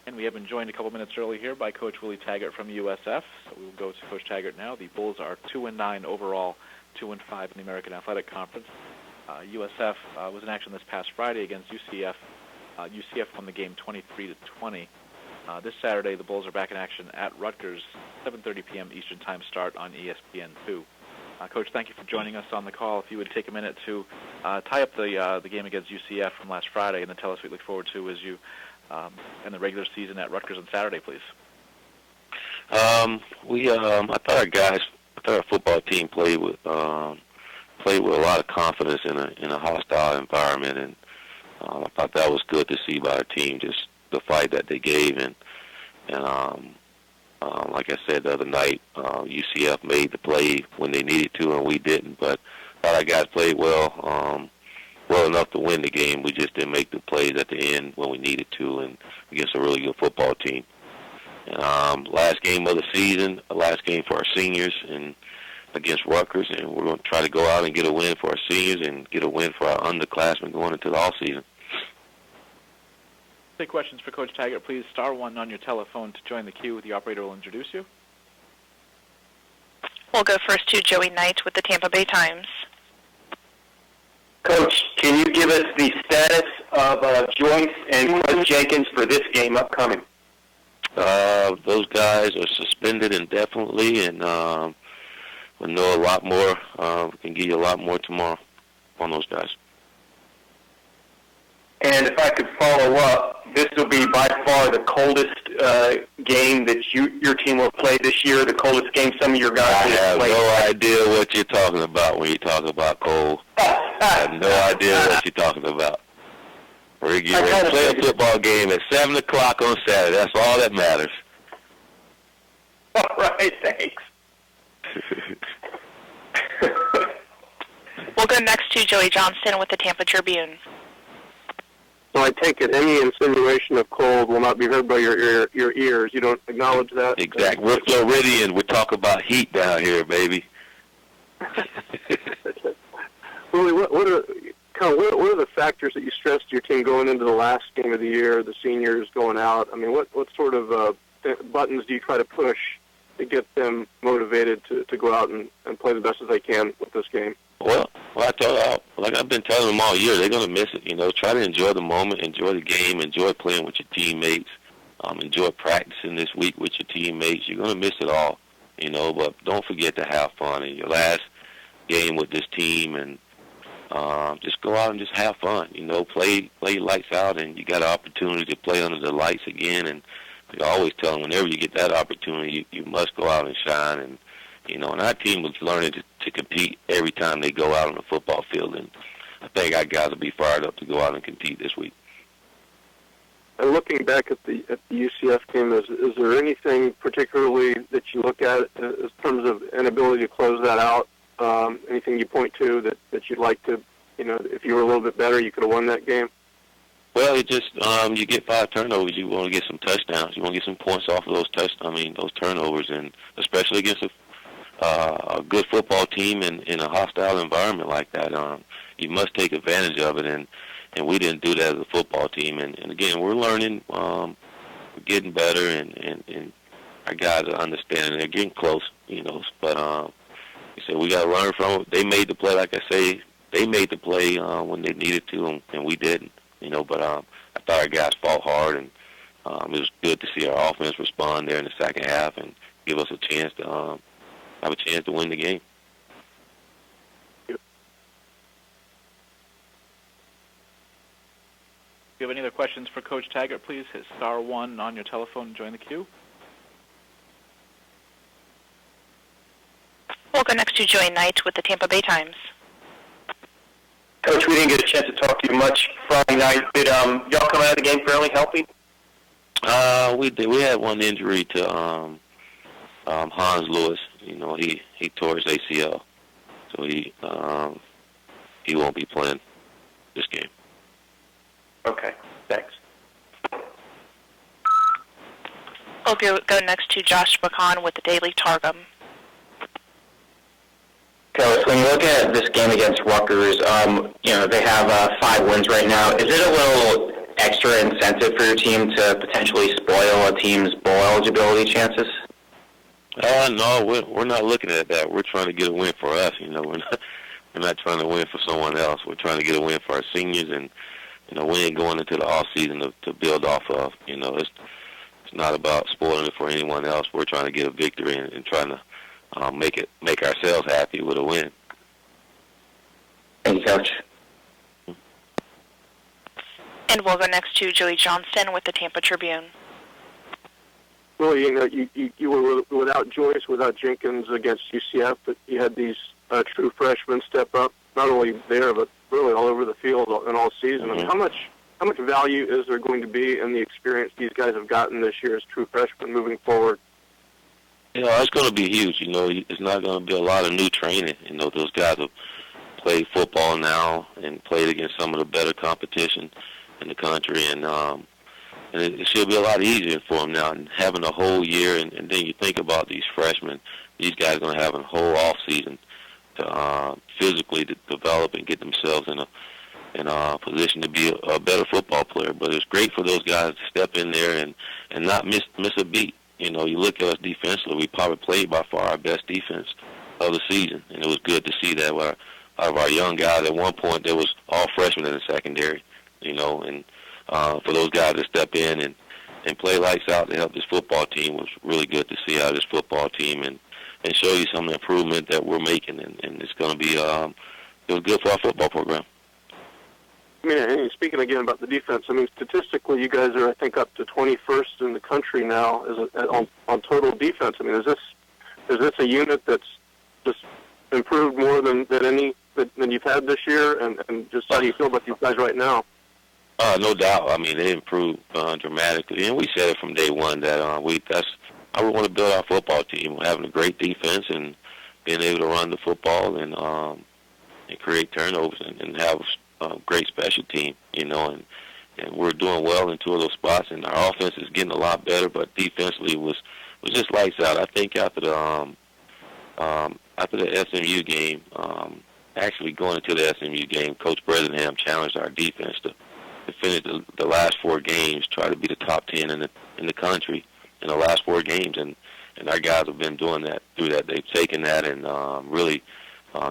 And we have been joined a couple minutes early here by Coach Willie Taggart from USF. So we will go to Coach Taggart now. The Bulls are 2-9 overall, 2-5 in the American Athletic Conference. USF was in action this past Friday against UCF. UCF won the game 23-20. This Saturday, the Bulls are back in action at Rutgers, 7:30 p.m. Eastern Time start on ESPN2. Coach, thank you for joining us on the call. If you would take a minute to tie up the game against UCF from last Friday, and then tell us what you look forward to as you in the regular season at Rutgers on Saturday, please. I thought our football team played with a lot of confidence in a hostile environment, and I thought that was good to see by our team, just the fight that they gave, and like I said the other night, UCF made the play when they needed to, and we didn't. But I thought our guys played well enough to win the game. We just didn't make the plays at the end when we needed to, and against a really good football team. And last game of the season, last game for our seniors, and against Rutgers, and we're going to try to go out and get a win for our seniors and get a win for our underclassmen going into the off-season. Take questions for Coach Taggart, please. Star 1 on your telephone to join the queue. The operator will introduce you. We'll go first to Joey Knight with the Tampa Bay Times. Coach, can you give us the status of Joyce and Coach Jenkins for this game upcoming? Those guys are suspended indefinitely, and we'll know a lot more. We can give you a lot more tomorrow on those guys. And if I could follow up, this will be by far the coldest game that your team will play this year, the coldest game some of your guys have played. I have no idea what you're talking about when you talk about cold. I have no idea what you're talking about. We're getting ready to play a football game at 7 o'clock on Saturday. That's all that matters. All right, thanks. We'll go next to Joey Johnston with the Tampa Tribune. So I take it any insinuation of cold will not be heard by your ears. You don't acknowledge that? Exactly. We're Floridian. We talk about heat down here, baby. Willie, what are the factors that you stressed to your team going into the last game of the year, the seniors going out? I mean, what sort of buttons do you try to push to get them motivated to go out and play the best as they can with this game? Well, like I've been telling them all year, they're going to miss it. Try to enjoy the moment, enjoy the game, enjoy playing with your teammates, enjoy practicing this week with your teammates. You're going to miss it all, but don't forget to have fun in your last game with this team, and just go out and just have fun. Play lights out, and you got an opportunity to play under the lights again. And I always tell them, whenever you get that opportunity, you must go out and shine. And and our team was learning to compete every time they go out on the football field, and I think our guys will be fired up to go out and compete this week. And looking back at the UCF game, is there anything particularly that you look at in terms of an ability to close that out? Anything you point to that you'd like to, if you were a little bit better, you could have won that game? Well, it just you get 5 turnovers, you want to get some touchdowns, you want to get some points off of those turnovers, and especially against a good football team in a hostile environment like that, you must take advantage of it, and we didn't do that as a football team. And again, we're learning, we're getting better, and our guys are understanding. They're getting close, but you said we got to learn from it. They made the play, like I say, they made the play when they needed to, and we didn't, but I thought our guys fought hard, and it was good to see our offense respond there in the second half and give us a chance to have a chance to win the game. If you have any other questions for Coach Taggart, please hit star 1 on your telephone and join the queue. We'll go next to Joey Knight with the Tampa Bay Times. Coach, we didn't get a chance to talk to you much Friday night. Did y'all come out of the game fairly healthy? We did. We had one injury to Hans Lewis. He tore his ACL, so he won't be playing this game. Okay, thanks. We'll go next to Josh McCon with the Daily Targum. Coach, when you look at this game against Rutgers, they have 5 wins right now. Is it a little extra incentive for your team to potentially spoil a team's bowl eligibility chances? No, we're not looking at that. We're trying to get a win for us. We're not trying to win for someone else. We're trying to get a win for our seniors, and we ain't going into the off season to build off of. It's not about spoiling it for anyone else. We're trying to get a victory and trying to make ourselves happy with a win. Thank you, Coach. And we'll go next to Joey Johnston with the Tampa Tribune. Well, you were without Joyce, without Jenkins against UCF, but you had these true freshmen step up, not only there, but really all over the field and all season. I mean, how much value is there going to be in the experience these guys have gotten this year as true freshmen moving forward? It's going to be huge. It's not going to be a lot of new training. Those guys have played football now and played against some of the better competition in the country, and it should be a lot easier for them now. And having a whole year, and then you think about these freshmen, these guys are going to have a whole off season to physically develop and get themselves in a position to be a better football player. But it's great for those guys to step in there and not miss a beat. You look at us defensively, we probably played by far our best defense of the season, and it was good to see that. Out of our young guys, at one point there was all freshmen in the secondary, and for those guys to step in and play lights out to help this football team was really good to see out of this football team and show you some of the improvement that we're making, and it's going to be it was good for our football program. I mean, and speaking again about the defense, I mean, statistically, you guys are, I think, up to 21st in the country now on total defense. I mean, is this a unit that's just improved more than you've had this year? And just how do you feel about these guys right now? No doubt. I mean, they improved dramatically, and we said it from day one that that's how we want to build our football team. We're having a great defense and being able to run the football and create turnovers and have a great special team, and we're doing well in two of those spots, and our offense is getting a lot better, but defensively was just lights out. I think after the SMU game, actually going into the SMU game, Coach Bressingham challenged our defense to finish the last 4 games, try to be the top 10 in the country in the last 4 games, and our guys have been doing that through that. They've taken that and really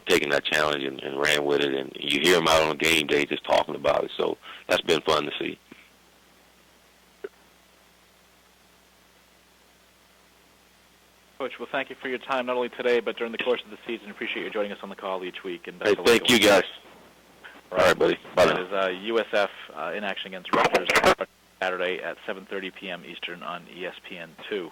taken that challenge and ran with it, and you hear them out on a game day just talking about it, so that's been fun to see. Coach, well, thank you for your time, not only today, but during the course of the season. Appreciate you joining us on the call each week. And hey, thank you, guys. All right, buddy. Bye that now. is USF in action against Rutgers Saturday at 7:30 p.m. Eastern on ESPN2.